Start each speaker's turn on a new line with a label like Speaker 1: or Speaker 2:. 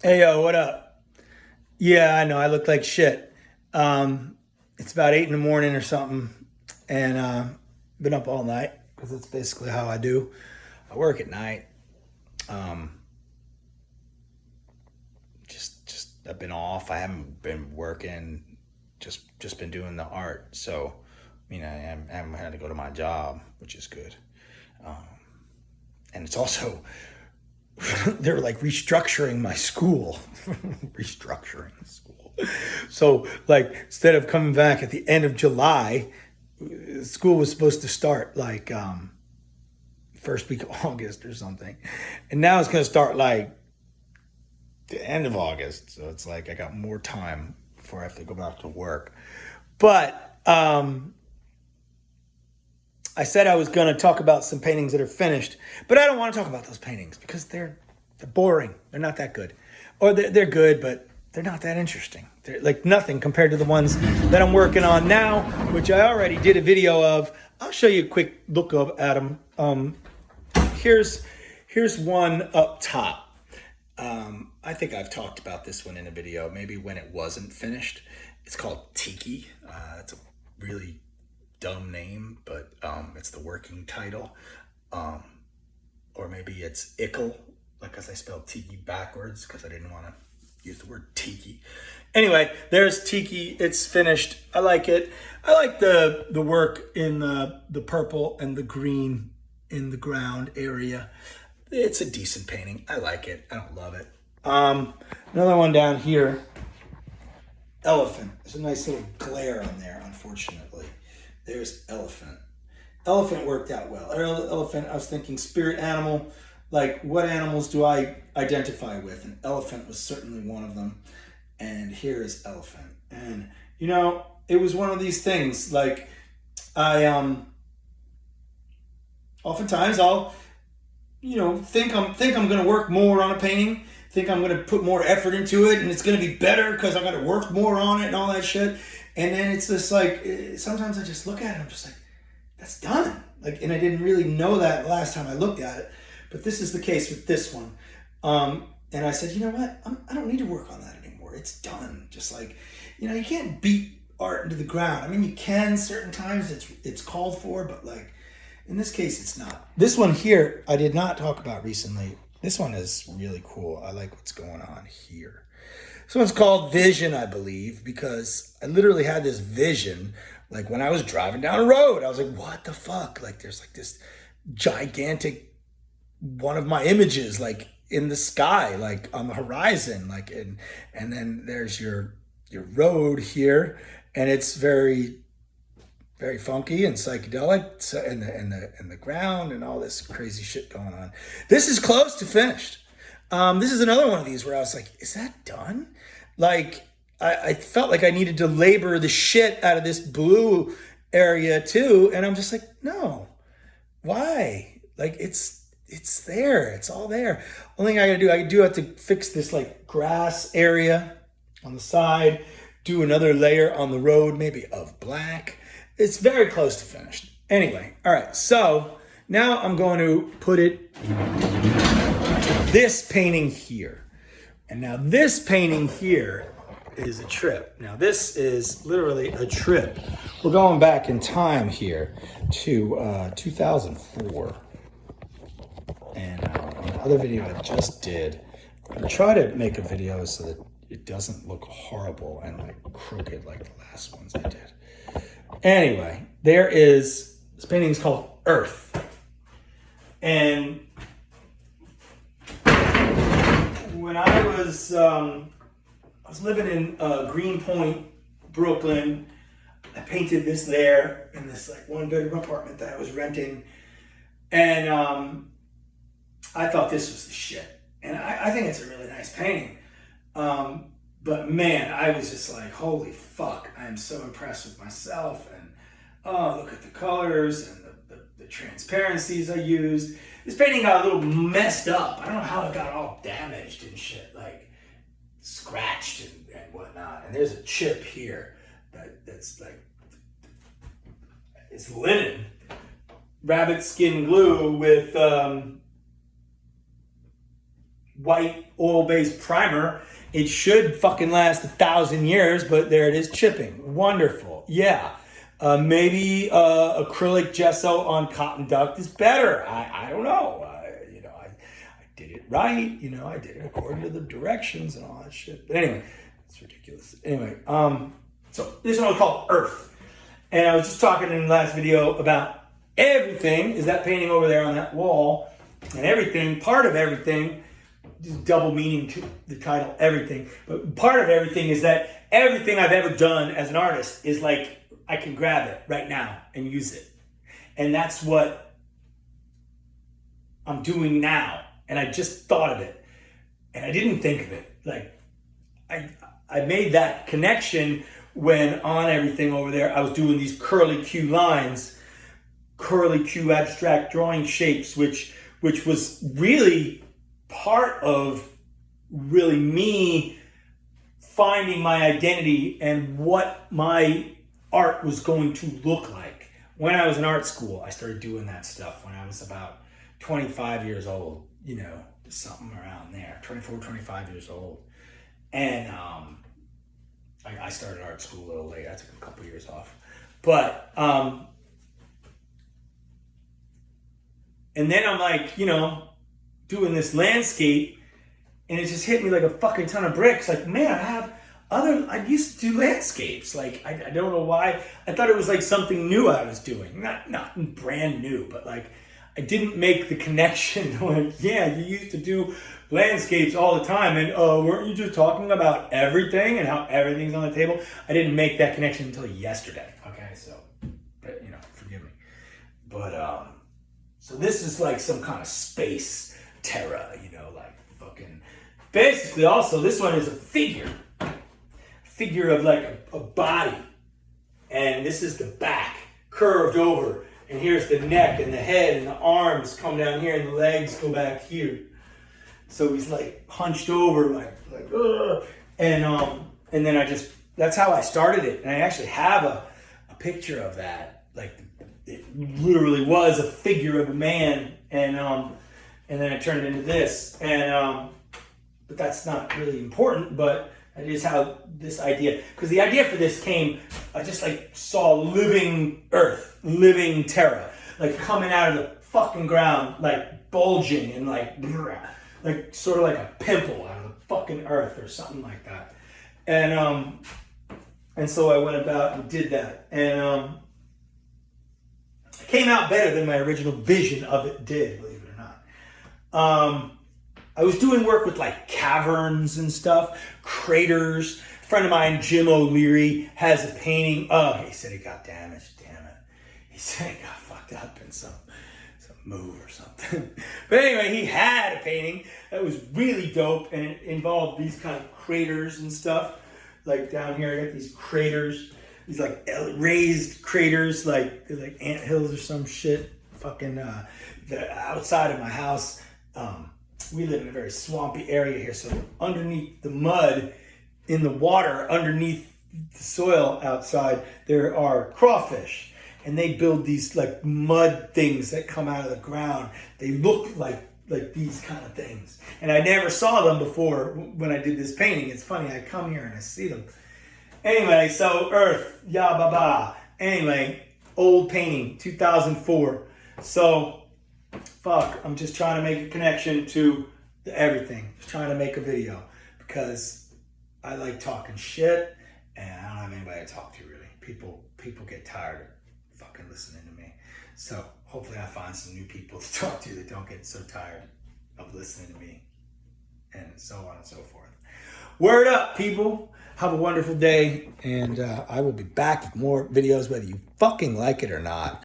Speaker 1: Hey, yo, what up? Yeah, I know, I look like shit. It's about 8 in the morning or something, and been up all night because that's basically how I do. I work at night. Um, just I've been off. I haven't been working. Just been doing the art. So, I haven't had to go to my job, which is good. Um, and it's also they're like restructuring my school, restructuring school. So like instead of coming back at the end of July, school was supposed to start like first week of August or something, and now it's going to start like the end of August. So it's like I got more time before I have to go back to work. But I said I was going to talk about some paintings that are finished, but I don't want to talk about those paintings because they're boring. They're not that good, or they're good, but they're not that interesting. They're like nothing compared to the ones that I'm working on now, which I already did a video of. I'll show you a quick look at them. Here's one up top. I think I've talked about this one in a video, maybe when it wasn't finished. It's called Tiki. It's a really dumb name, but it's the working title. Or maybe it's Ickle, like as I spelled Tiki backwards because I didn't want to use the word Tiki. Anyway, there's Tiki. It's finished. I like it. I like the work in the purple and the green in the ground area. It's a decent painting. I like it. I don't love it. Another one down here. Elephant. There's a nice little glare on there, unfortunately. There's elephant. Elephant worked out well. Elephant, I was thinking spirit animal. Like, what animals do I identify with? And elephant was certainly one of them. And here is elephant. And, it was one of these things. Like, I, oftentimes I'll, think I'm going to work more on a painting. Think I'm going to put more effort into it and it's going to be better because I'm going to work more on it and all that shit. And then it's just like, sometimes I just look at it and I'm just like, that's done. Like, and I didn't really know that last time I looked at it, but this is the case with this one. And I said, you know what? I don't need to work on that anymore. It's done. Just like, you can't beat art into the ground. I mean, you can certain times it's called for, but like in this case, it's not. This one here, I did not talk about recently. This one is really cool. I like what's going on here. This one's called Vision, I believe, because I literally had this vision. Like when I was driving down a road, I was like, what the fuck? Like there's like this gigantic one of my images, like in the sky, like on the horizon, like and then there's your road here, and it's very very funky and psychedelic, so, and the ground and all this crazy shit going on. This is close to finished. This is another one of these where I was like, is that done? Like I felt like I needed to labor the shit out of this blue area too, and I'm just like, no, why? Like it's there, it's all there. Only thing I do have to fix this like grass area on the side, do another layer on the road, maybe of black. It's very close to finished. Anyway, all right, so now I'm going to put it to this painting here. And now this painting here is a trip. Now this is literally a trip. We're going back in time here to 2004. And in the other video I just did, I try to make a video so that it doesn't look horrible and like crooked like the last ones I did. Anyway, this painting is called Earth. And when I was living in Greenpoint, Brooklyn, I painted this there in this like one bedroom apartment that I was renting. And I thought this was the shit. And I think it's a really nice painting. But man, I was just like, holy fuck, I am so impressed with myself. And oh, look at the colors and the transparencies I used. This painting got a little messed up. I don't know how it got all damaged and shit, like scratched and whatnot. And there's a chip here that's like, it's linen. Rabbit skin glue with white oil-based primer. It should fucking last 1,000 years, but there it is, chipping. Wonderful. Yeah. Maybe acrylic gesso on cotton duct is better. I don't know. I did it right. I did it according to the directions and all that shit. But anyway, it's ridiculous. Anyway, so this one was called Earth. And I was just talking in the last video about everything is that painting over there on that wall. And everything, part of everything, just double meaning to the title, everything. But part of everything is that everything I've ever done as an artist is like, I can grab it right now and use it. And that's what I'm doing now. And I just thought of it. And I didn't think of it. Like, I made that connection when on everything over there, I was doing these curly Q lines, curly Q abstract drawing shapes, which was really part of really me finding my identity and what my art was going to look like. When I was in art school, I started doing that stuff when I was about 25 years old, something around there, 24, 25 years old. And I started art school a little late. I took a couple years off. But, and then I'm like, doing this landscape, and it just hit me like a fucking ton of bricks. Like, man, I used to do landscapes. Like, I don't know why. I thought it was like something new I was doing. Not brand new, but like, I didn't make the connection. Like, yeah, you used to do landscapes all the time, and weren't you just talking about everything and how everything's on the table? I didn't make that connection until yesterday. Okay, so, but forgive me. But so this is like some kind of space terror, like fucking. Basically, also this one is a figure of like a body, and this is the back curved over. And here's the neck and the head and the arms come down here and the legs go back here. So he's like hunched over, like ugh. And then that's how I started it. And I actually have a picture of that. Like it literally was a figure of a man. And then I turned it into this. And but that's not really important, but that is how this idea, because the idea for this came, I just like saw living earth, living terra, like coming out of the fucking ground, like bulging and like sort of like a pimple out of the fucking earth or something like that. And so I went about and did that. And it came out better than my original vision of it did, believe it or not. I was doing work with like caverns and stuff, craters. A friend of mine, Jim O'Leary, has a painting. Oh, he said it got damaged, damn it. He said it got fucked up in some move or something. But anyway, he had a painting that was really dope, and it involved these kind of craters and stuff. Like down here, I got these craters, these like raised craters, like anthills or some shit. Fucking the outside of my house. We live in a very swampy area here, so underneath the mud, in the water, underneath the soil outside, there are crawfish. And they build these like mud things that come out of the ground. They look like these kind of things. And I never saw them before when I did this painting. It's funny, I come here and I see them. Anyway, so Earth, ya ba ba. Anyway, old painting, 2004. So, fuck, I'm just trying to make a connection to everything. Just trying to make a video because I like talking shit and I don't have anybody to talk to really. People get tired of fucking listening to me. So hopefully I find some new people to talk to that don't get so tired of listening to me and so on and so forth. Word up, people. Have a wonderful day, and I will be back with more videos whether you fucking like it or not.